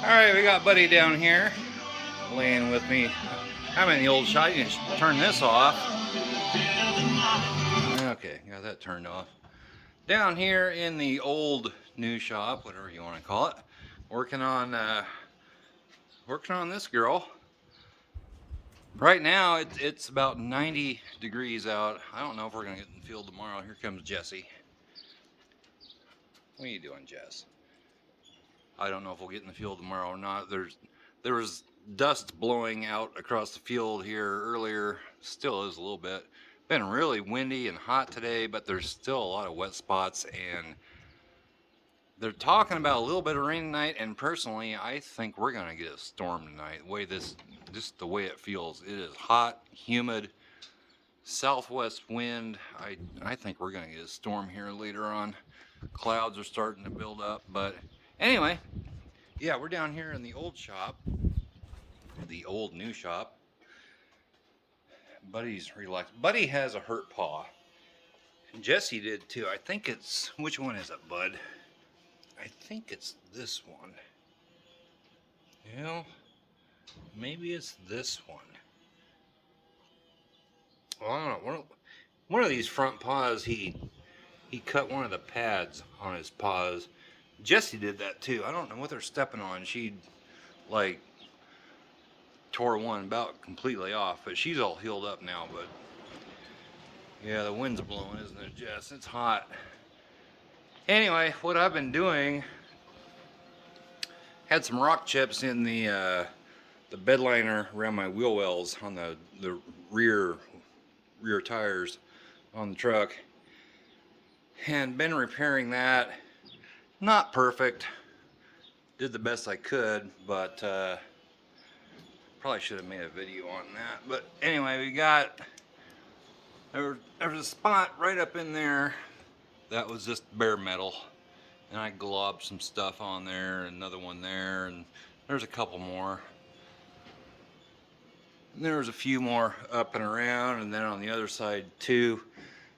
Alright, we got Buddy down here laying with me. I'm in the old shop. You can turn this off. Okay, got that turned off. Down here in the old new shop, whatever you want to call it, working on this girl. Right now it's about 90 degrees out. I don't know if we're gonna get in the field tomorrow. Here comes Jesse. What are you doing, Jess? I don't know if we'll get in the field tomorrow or not. There was dust blowing out across the field here earlier. Still is a little bit. Been really windy and hot today, but there's still a lot of wet spots, and they're talking about a little bit of rain tonight. And personally, I think we're gonna get a storm tonight. Just the way it feels. It is hot, humid, southwest wind. I think we're gonna get a storm here later on. Clouds are starting to build up, but anyway, yeah, we're down here in the old shop, the old new shop. Buddy's relaxed. Buddy has a hurt paw. Jesse did too. I think it's, which one is it, Bud? I think it's this one. You know, maybe it's this one. Well, I don't know. One of these front paws, he cut one of the pads on his paws. Jesse did that too. I don't know what they're stepping on. She like tore one about completely off, but she's all healed up now. But yeah, the wind's blowing, isn't it, Jess? It's hot. Anyway, what I've been doing, had some rock chips in the bed liner around my wheel wells on the rear tires on the truck, and been repairing that. Not perfect. Did the best I could, but probably should have made a video on that. But anyway, there was a spot right up in there that was just bare metal, and I globbed some stuff on there, another one there, and there's a couple more. And there was a few more up and around, and then on the other side too.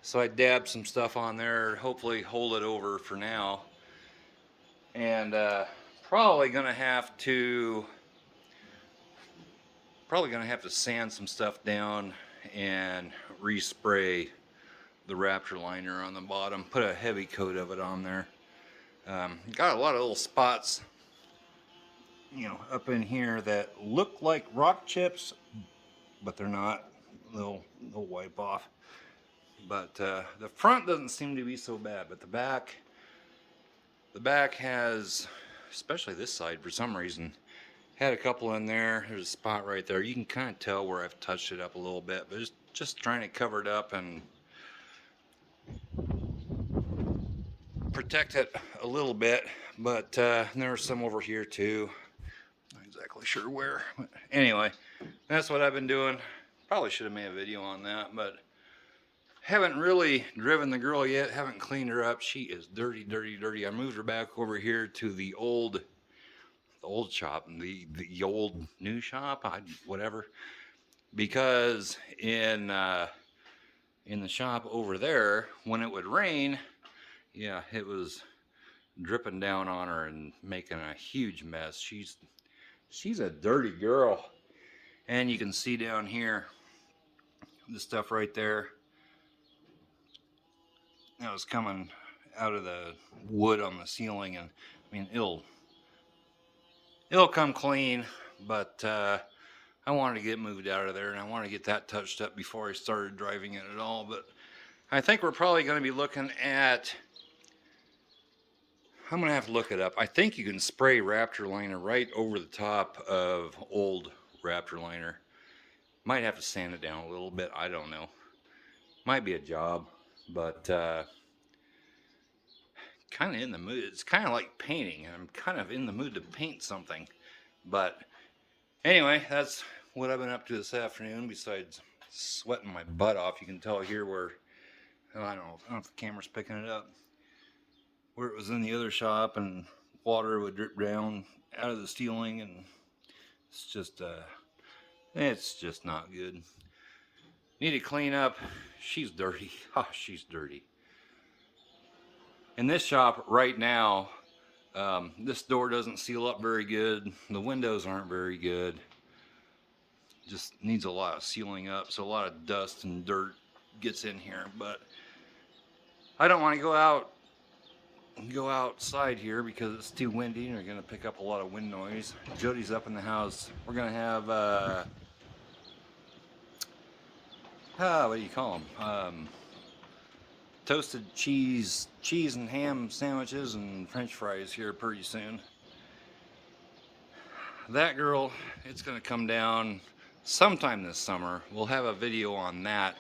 So I dabbed some stuff on there, hopefully hold it over for now. And probably gonna have to sand some stuff down and respray the Raptor liner on the bottom, put a heavy coat of it on there. Got a lot of little spots, you know, up in here that look like rock chips, but they're not. They'll wipe off. But the front doesn't seem to be so bad, but the back has, especially this side for some reason, had a couple in there. There's a spot right there. You can kind of tell where I've touched it up a little bit, but just trying to cover it up and protect it a little bit. But there's some over here too. Not exactly sure where. But anyway, that's what I've been doing. Probably should have made a video on that, but haven't really driven the girl yet. Haven't cleaned her up. She is dirty, dirty, dirty. I moved her back over here to the old shop, the old new shop, whatever. Because in the shop over there, when it would rain, yeah, it was dripping down on her and making a huge mess. She's a dirty girl. And you can see down here the stuff right there that was coming out of the wood on the ceiling, and I mean it'll come clean, but I wanted to get moved out of there, and I wanted to get that touched up before I started driving it at all. But I think we're probably going to be looking at, I'm going to have to look it up. I think you can spray Raptor liner right over the top of old Raptor liner. Might have to sand it down a little bit. I don't know. Might be a job, but kind of in the mood. It's kind of like painting. I'm kind of in the mood to paint something. But anyway, that's what I've been up to this afternoon, besides sweating my butt off. You can tell here where, I don't know if the camera's picking it up, where it was in the other shop and water would drip down out of the ceiling, and it's just not good. Need to clean up. She's dirty. Oh, she's dirty. In this shop right now, This door doesn't seal up very good. The windows aren't very good. Just needs a lot of sealing up, so a lot of dust and dirt gets in here. But I don't want to go outside here because it's too windy and you're going to pick up a lot of wind noise. Jody's up in the house. We're going to have what do you call them? Toasted cheese and ham sandwiches and French fries here pretty soon. That girl, it's going to come down sometime this summer. We'll have a video on that.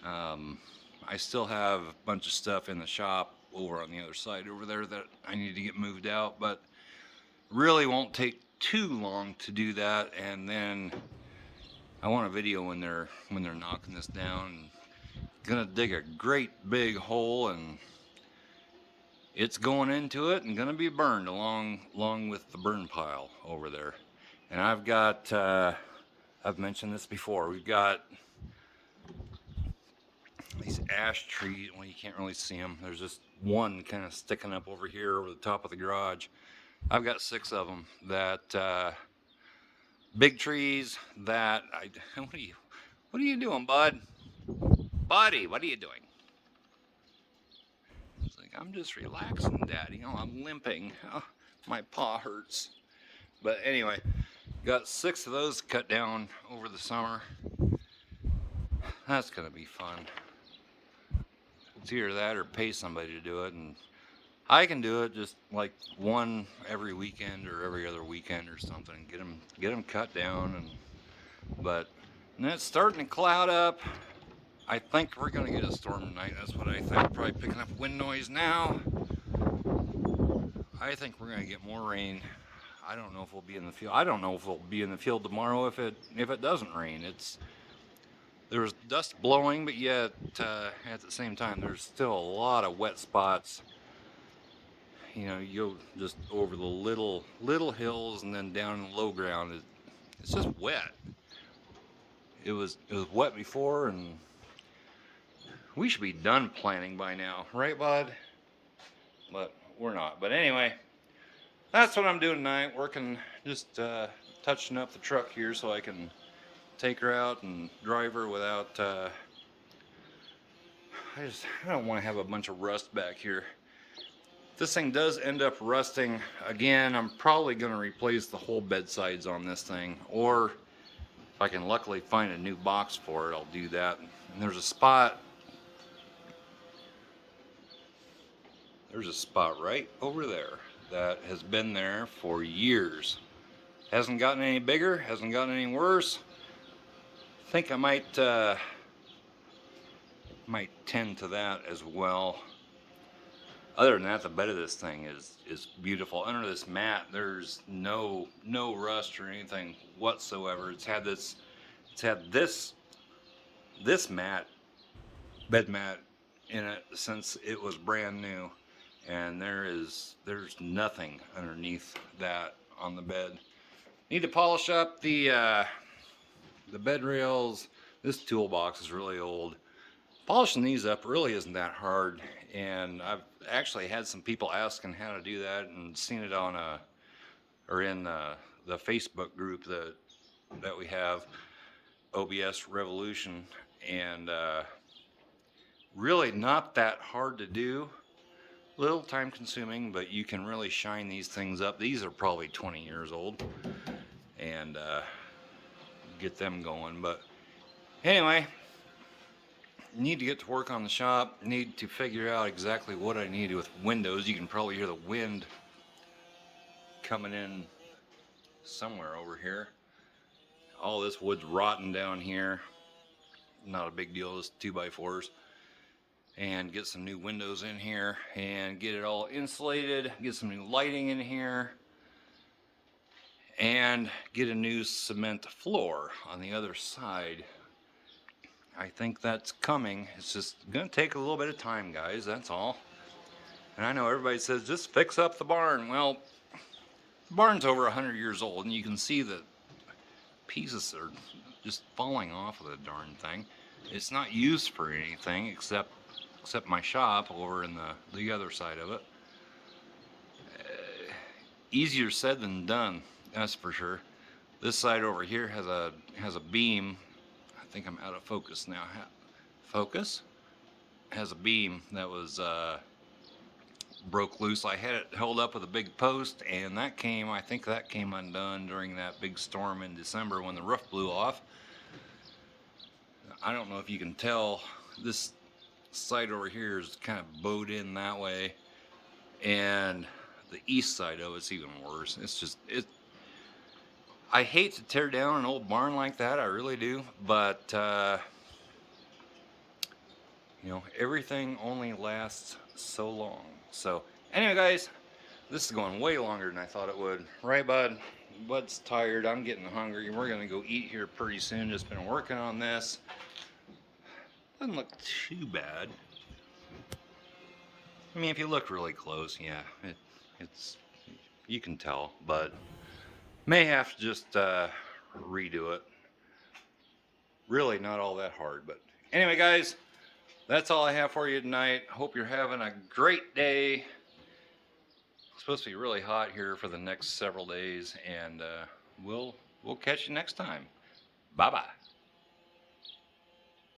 I still have a bunch of stuff in the shop over on the other side over there that I need to get moved out, but really won't take too long to do that. And then I want a video when they're knocking this down. Gonna dig a great big hole, and it's going into it and gonna be burned along with the burn pile over there. And I've got I've mentioned this before, we've got these ash trees. Well, you can't really see them. There's just one kind of sticking up over here over the top of the garage. I've got 6 of them that big trees that what are you doing, bud? Buddy, what are you doing? It's like, I'm just relaxing, Daddy. Oh, I'm limping. Oh, my paw hurts. But anyway, got 6 of those cut down over the summer. That's gonna be fun. It's either that or pay somebody to do it, and I can do it just like one every weekend or every other weekend or something. Get them cut down, and it's starting to cloud up. I think we're gonna get a storm tonight. That's what I think. Probably picking up wind noise now. I think we're gonna get more rain. I don't know if we'll be in the field. I don't know if we'll be in the field tomorrow if it doesn't rain. There's dust blowing, but yet at the same time, there's still a lot of wet spots. You know, you go just over the little hills and then down in the low ground. It's just wet. It was wet before, and we should be done planting by now, right, bud? But we're not. But anyway, that's what I'm doing tonight. Working, just touching up the truck here so I can take her out and drive her without I don't want to have a bunch of rust back here. If this thing does end up rusting again, I'm probably going to replace the whole bed sides on this thing, or if I can luckily find a new box for it, I'll do that. And there's a spot right over there that has been there for years. Hasn't gotten any bigger, hasn't gotten any worse. I think I might tend to that as well. Other than that, the bed of this thing is beautiful. Under this mat, there's no rust or anything whatsoever. It's had this bed mat in it since it was brand new, and there's nothing underneath that on the bed. Need to polish up the bed rails. This toolbox is really old. Polishing these up really isn't that hard, and I've actually had some people asking how to do that, and seen it on in the Facebook group that we have, OBS Revolution, and really not that hard to do. A little time consuming, but you can really shine these things up. These are probably 20 years old, and get them going. But anyway, need to get to work on the shop. Need to figure out exactly what I need with windows. You can probably hear the wind coming in somewhere over here. All this wood's rotting down here. Not a big deal, just 2x4s. And get some new windows in here and get it all insulated. Get some new lighting in here. And get a new cement floor on the other side. I think that's coming. It's just gonna take a little bit of time, guys, that's all. And I know everybody says just fix up the barn. Well, the barn's over 100 years old, and you can see that pieces are just falling off of the darn thing. It's not used for anything except my shop over in the other side of it. easier said than done, that's for sure. This side over here has a beam. I think I'm out of focus now. Focus has a beam that was broke loose. I had it held up with a big post, and I think that came undone during that big storm in December when the roof blew off. I don't know if you can tell, this side over here is kind of bowed in that way, and the east side of it's even worse. I hate to tear down an old barn like that, I really do, but you know, everything only lasts so long. So anyway, guys, this is going way longer than I thought it would. Right, bud? Bud's tired. I'm getting hungry. We're gonna go eat here pretty soon. Just been working on this. Doesn't look too bad. I mean, if you look really close, yeah, it's you can tell, but may have to just redo it. Really not all that hard, but anyway, guys, that's all I have for you tonight. Hope you're having a great day. It's supposed to be really hot here for the next several days, and we'll catch you next time. Bye bye.